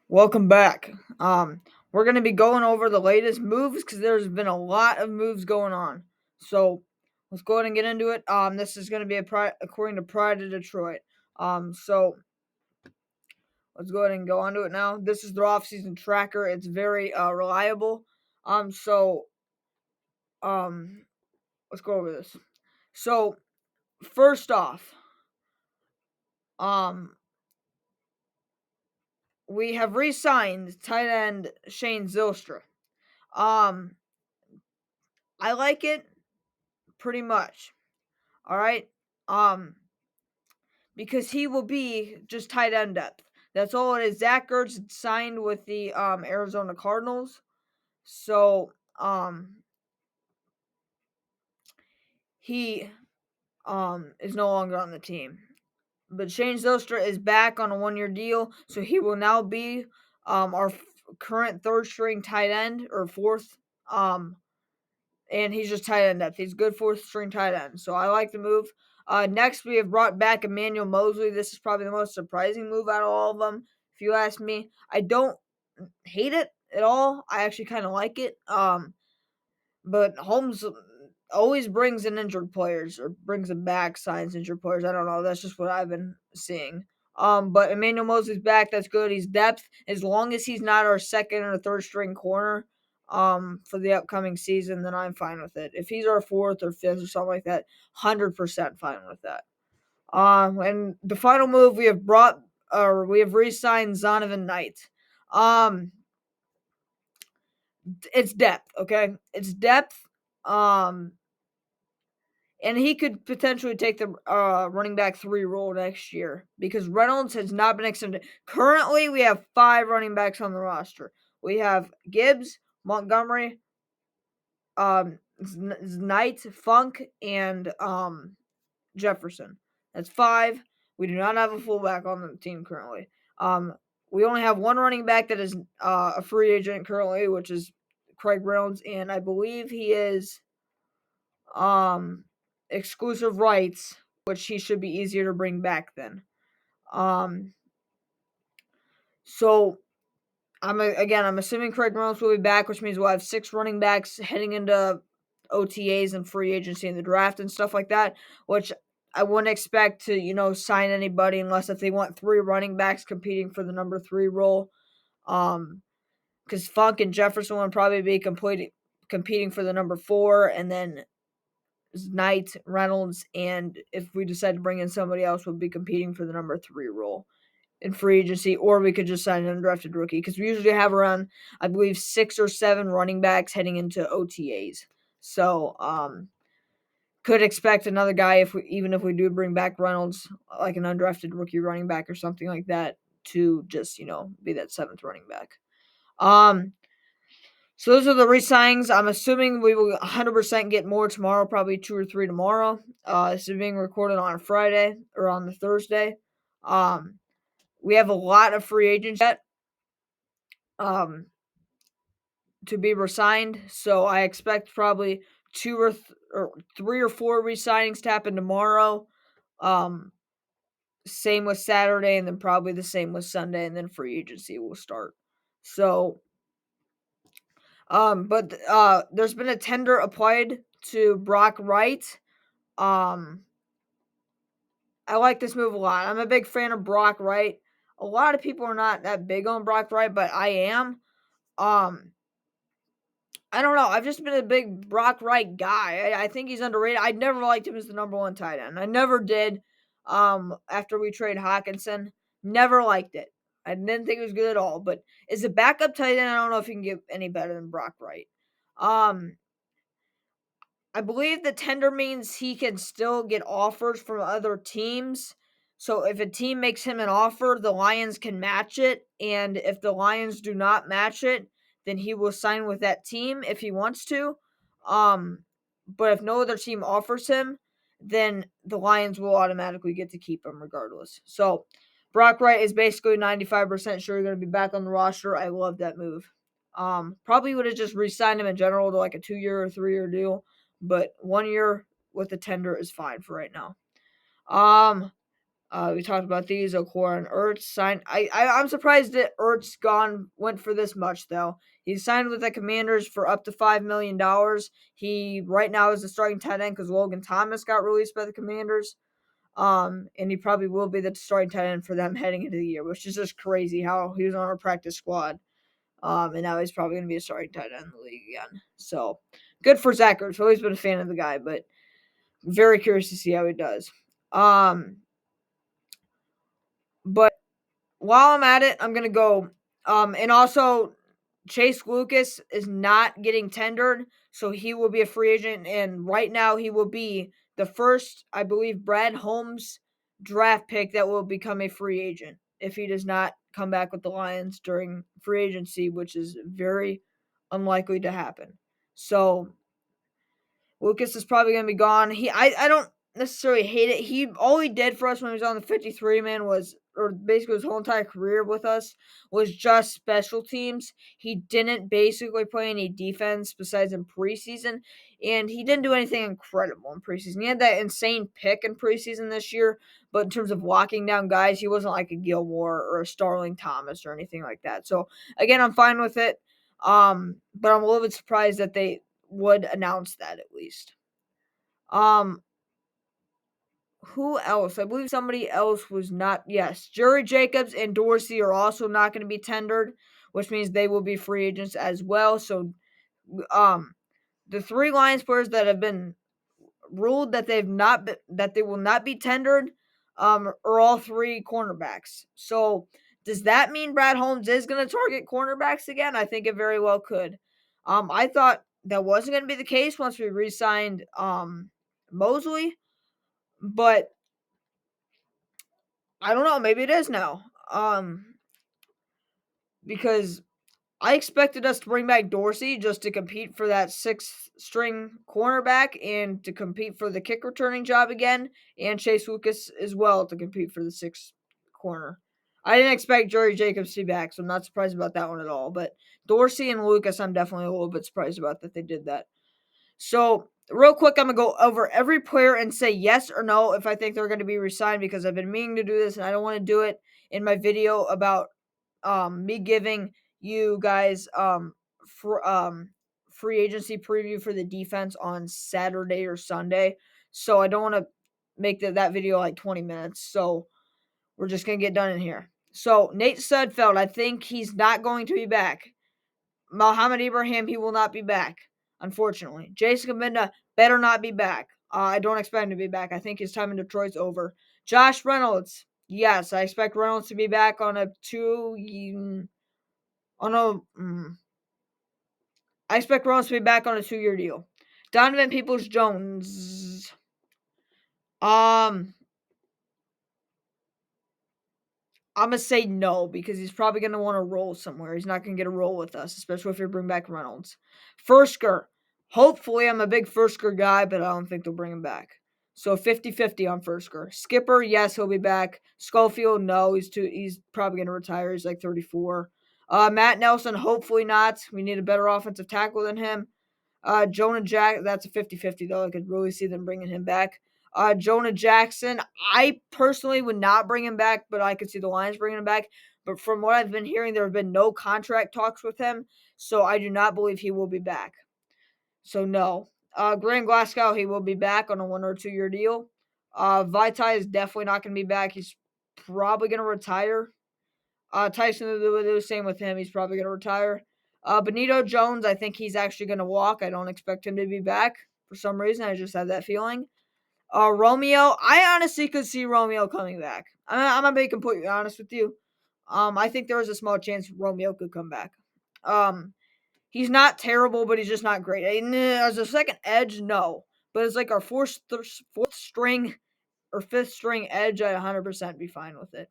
Welcome back. We're going to be going over the latest moves because there's been a lot of moves going on. So let's go ahead and get into it. This is going to be according to Pride of Detroit. So let's go ahead and go on to it now. This is their off-season tracker. It's very reliable. So um, let's go over this. So first off, um, we have re-signed tight end Shane Zylstra. Um, I like it pretty much. All right. Um, because he will be just tight end depth. That's all it is. Zach Ertz signed with the Arizona Cardinals, so he is no longer on the team. But Shane Zylstra is back on a 1-year deal, so he will now be our current third string tight end or fourth. And he's just tight end depth. He's good fourth string tight end. So I like the move. Next, we have brought back Emmanuel Moseley. This is probably the most surprising move out of all of them, if you ask me. I don't hate it at all. I actually kind of like it. But Holmes always brings in injured players or brings them back, signs injured players. I don't know. That's just what I've been seeing. But Emmanuel Mosley's back. That's good. He's depth. As long as he's not our second or third string corner, for the upcoming season, then I'm fine with it. If he's our fourth or fifth or something like that, 100% fine with that. And the final move we have re-signed Zonovan Knight. It's depth, okay? It's depth. Um, and he could potentially take the running back 3 role next year because Reynolds has not been extended. Currently, we have 5 running backs on the roster. We have Gibbs, Montgomery, Knight, Funk, and Jefferson. That's 5. We do not have a fullback on the team currently. We only have one running back that is a free agent currently, which is Craig Reynolds, and I believe he is exclusive rights, which he should be easier to bring back then. Um, so I'm assuming Craig Reynolds will be back, which means we'll have 6 running backs heading into OTAs and free agency and the draft and stuff like that, which I wouldn't expect to, sign anybody unless if they want 3 running backs competing for the number 3 role. Because Funk and Jefferson would probably be competing for the number 4, and then Knight, Reynolds, and if we decide to bring in somebody else, we'll be competing for the number 3 role in free agency, or we could just sign an undrafted rookie because we usually have around, I believe, 6 or 7 running backs heading into OTAs. So, could expect another guy even if we do bring back Reynolds, like an undrafted rookie running back or something like that, to just be that 7th running back. So those are the re-signings. I'm assuming we will 100% get more tomorrow, probably 2 or 3 tomorrow. This is being recorded on a Friday or on the Thursday. We have a lot of free agents yet to be re-signed, so I expect probably 3 or 4 re-signings to happen tomorrow. Same with Saturday, and then probably the same with Sunday, and then free agency will start. So, but there's been a tender applied to Brock Wright. I like this move a lot. I'm a big fan of Brock Wright. A lot of people are not that big on Brock Wright, but I am. I don't know. I've just been a big Brock Wright guy. I think he's underrated. I never liked him as the number 1 tight end. I never did. After we trade Hawkinson, never liked it. I didn't think it was good at all. But as a backup tight end, I don't know if you can get any better than Brock Wright. I believe the tender means he can still get offers from other teams. So if a team makes him an offer, the Lions can match it. And if the Lions do not match it, then he will sign with that team if he wants to. But if no other team offers him, then the Lions will automatically get to keep him regardless. So Brock Wright is basically 95% sure going to be back on the roster. I love that move. Probably would have just re-signed him in general to like a 2-year or 3-year deal, but 1 year with the tender is fine for right now. We talked about these. Okora and Ertz signed. I'm surprised that Ertz went for this much though. He signed with the Commanders for up to $5 million. He right now is the starting tight end because Logan Thomas got released by the Commanders. And he probably will be the starting tight end for them heading into the year, which is just crazy how he was on our practice squad. And now he's probably going to be a starting tight end in the league again. So good for Zach Ertz. I've always been a fan of the guy, but very curious to see how he does. But while I'm at it, I'm gonna go. And also Chase Lucas is not getting tendered, so he will be a free agent. And right now, he will be the first, I believe, Brad Holmes draft pick that will become a free agent if he does not come back with the Lions during free agency, which is very unlikely to happen. So Lucas is probably going to be gone. I don't necessarily hate it. All he did for us when he was on the 53 man was, or basically his whole entire career with us, was just special teams. He didn't basically play any defense besides in preseason, and he didn't do anything incredible in preseason. He had that insane pick in preseason this year, but in terms of locking down guys, he wasn't like a Gilmore or a Starling Thomas or anything like that. So again, I'm fine with it. But I'm a little bit surprised that they would announce that at least. Um, who else? I believe somebody else was not. Yes, Jerry Jacobs and Dorsey are also not going to be tendered, which means they will be free agents as well. So, um, the three Lions players that have been ruled that that they will not be tendered, are all three cornerbacks. So, does that mean Brad Holmes is going to target cornerbacks again? I think it very well could. I thought that wasn't going to be the case once we re-signed Moseley, but I don't know. Maybe it is now. Because I expected us to bring back Dorsey just to compete for that sixth string cornerback and to compete for the kick returning job again, and Chase Lucas as well to compete for the sixth corner. I didn't expect Jerry Jacobs to be back, so I'm not surprised about that one at all. But Dorsey and Lucas, I'm definitely a little bit surprised about that they did that. So, real quick, I'm going to go over every player and say yes or no if I think they're going to be resigned because I've been meaning to do this and I don't want to do it in my video about me giving you guys for free agency preview for the defense on Saturday or Sunday. So I don't want to make that video like 20 minutes. So we're just going to get done in here. So Nate Sudfeld, I think he's not going to be back. Mohamed Ibrahim, he will not be back, unfortunately. Jason Kabinda better not be back. I don't expect him to be back. I think his time in Detroit's over. Josh Reynolds, yes, I expect Reynolds to be back on a I expect Reynolds to be back on a 2-year deal. Donovan Peoples-Jones, I'm going to say no because he's probably going to want to roll somewhere. He's not going to get a roll with us, especially if we bring back Reynolds. Fursker. Hopefully, I'm a big Fursker guy, but I don't think they'll bring him back. So 50-50 on Fursker. Skipper, yes, he'll be back. Schofield, no, he's probably going to retire. He's like 34. Matt Nelson, hopefully not. We need a better offensive tackle than him. Jonah Jack, that's a 50-50 though. I could really see them bringing him back. Jonah Jackson, I personally would not bring him back, but I could see the Lions bringing him back. But from what I've been hearing, there have been no contract talks with him, so I do not believe he will be back. So no. Graham Glasgow, he will be back on a 1 or 2 year deal. Vaitai is definitely not going to be back. He's probably going to retire. Tyson will do the same with him. He's probably going to retire. Benito Jones, I think he's actually going to walk. I don't expect him to be back for some reason. I just have that feeling. Romeo, I honestly could see Romeo coming back. I'm going to be completely honest with you. I think there is a small chance Romeo could come back. He's not terrible, but he's just not great. As a second edge, no. But as like our fourth string or fifth string edge, I'd 100% be fine with it.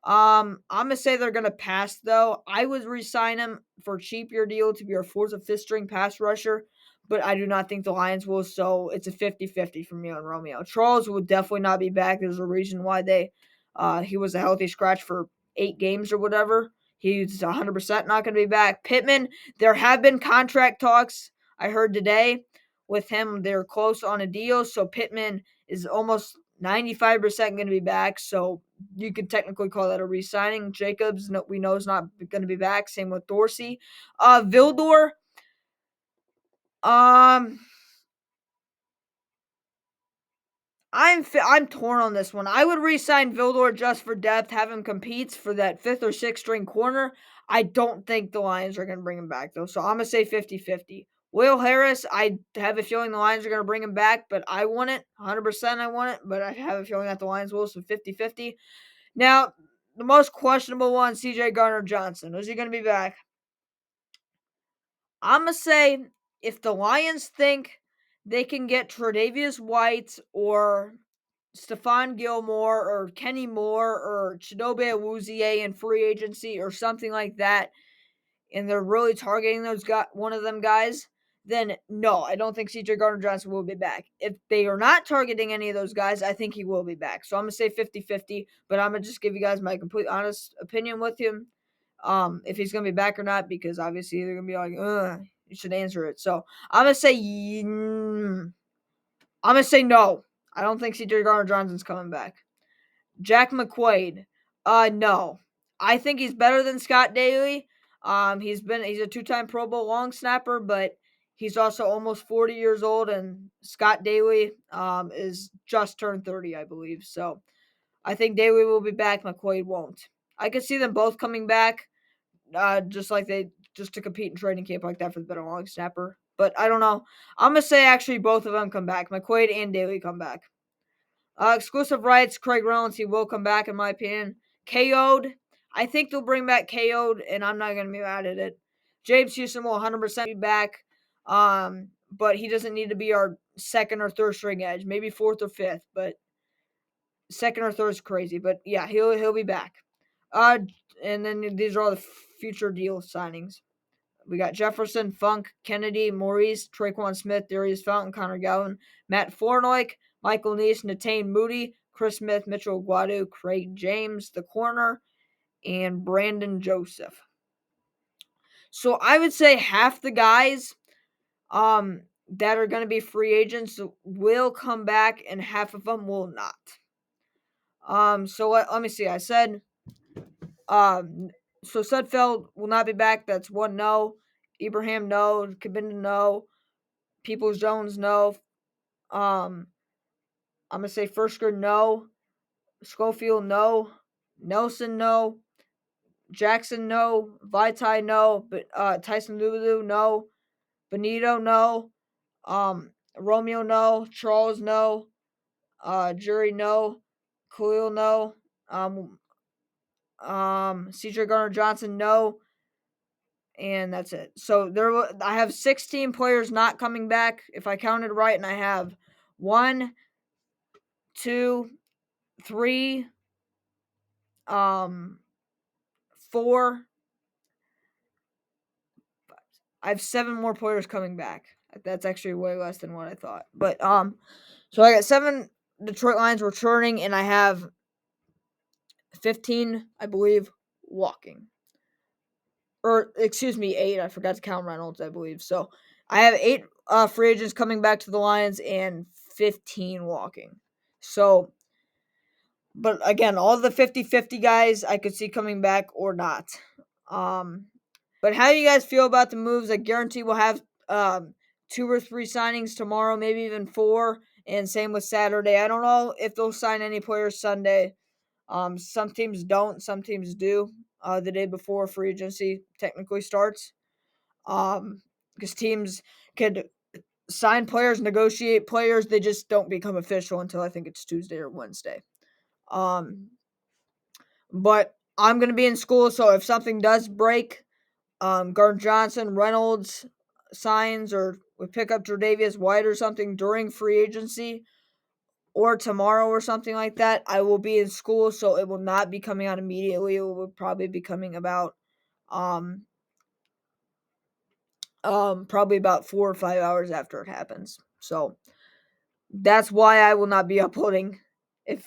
I'm gonna say they're gonna pass though. I would re-sign him for a cheaper deal to be our fourth or fifth string pass rusher, but I do not think the Lions will. So it's a 50-50 for me on Romeo. Charles will definitely not be back. There's a reason why he was a healthy scratch for 8 games or whatever. He's 100% not going to be back. Pittman, there have been contract talks. I heard today with him. They're close on a deal, so Pittman is almost 95% going to be back, so you could technically call that a re-signing. Jacobs, no, we know, is not going to be back. Same with Dorsey. Vildor, um, I'm torn on this one. I would re-sign Vildor just for depth, have him compete for that fifth or sixth string corner. I don't think the Lions are going to bring him back, though, so I'm going to say 50-50. Will Harris, I have a feeling the Lions are going to bring him back, but I want it. 100% I want it, but I have a feeling that the Lions will, so 50-50. Now, the most questionable one, C.J. Gardner-Johnson. Is he going to be back? I'm going to say if the Lions think they can get Tre'Davious White or Stephon Gilmore or Kenny Moore or Chidobe Awuzie in free agency or something like that, and they're really targeting one of them guys, then no, I don't think CJ Gardner-Johnson will be back. If they are not targeting any of those guys, I think he will be back. So I'm going to say 50-50, but I'm going to just give you guys my complete honest opinion with him, if he's going to be back or not, because obviously they're going to be like, you should answer it. So I'm going to say, no. I don't think CJ Gardner-Johnson's coming back. Jack McQuaid, no. I think he's better than Scott Daly. He's a two-time Pro Bowl long snapper, but he's also almost 40 years old, and Scott Daly is just turned 30, I believe. So I think Daly will be back. McQuaid won't. I could see them both coming back, just to compete in training camp like that for the better long snapper. But I don't know. I'm gonna say actually both of them come back. McQuaid and Daly come back. Exclusive rights, Craig Reynolds, he will come back, in my opinion. KO'd, I think they'll bring back KO'd, and I'm not going to be mad at it. James Houston will 100% be back, but he doesn't need to be our second or third string edge. Maybe fourth or fifth, but second or third is crazy. But yeah, he'll be back. And then these are all the future deal signings. We got Jefferson, Funk, Kennedy, Maurice, Traquan Smith, Darius Fountain, Connor Galvin, Matt Fornoik, Michael Neese, Natane Moody, Chris Smith, Mitchell Guadu, Craig James, the corner, and Brandon Joseph. So I would say half the guys that are going to be free agents will come back, and half of them will not. So let me see. I said so Sudfeld will not be back. That's one no. Ibrahim no. Cabinda no. Peoples Jones no. I'm gonna say Fursker no. Schofield no. Nelson no. Jackson no. Vitae no. But Tyson Lulu no. Benito no. Romeo no. Charles no. Jury no. Khalil no. CJ Garner Johnson no. And that's it. So I have 16 players not coming back, if I counted right, and I have 1, 2, 3, 4. I have 7 more players coming back. That's actually way less than what I thought. But so I got 7 Detroit Lions returning, and I have 15, I believe, walking. Or excuse me, 8. I forgot to count Reynolds, I believe. So I have 8 free agents coming back to the Lions and 15 walking. So, but again, all the 50-50 guys I could see coming back or not. But how do you guys feel about the moves? I guarantee we'll have 2 or 3 signings tomorrow, maybe even 4, and same with Saturday. I don't know if they'll sign any players Sunday. Some teams don't, some teams do. The day before free agency technically starts. Because teams could sign players, negotiate players, they just don't become official until I think it's Tuesday or Wednesday. But I'm gonna be in school, so if something does break, Gardner Johnson, Reynolds signs, or we pick up Tre'Davious White or something during free agency, or tomorrow or something like that, I will be in school, so it will not be coming out immediately. It will probably be coming about probably about 4 or 5 hours after it happens. So that's why I will not be uploading. If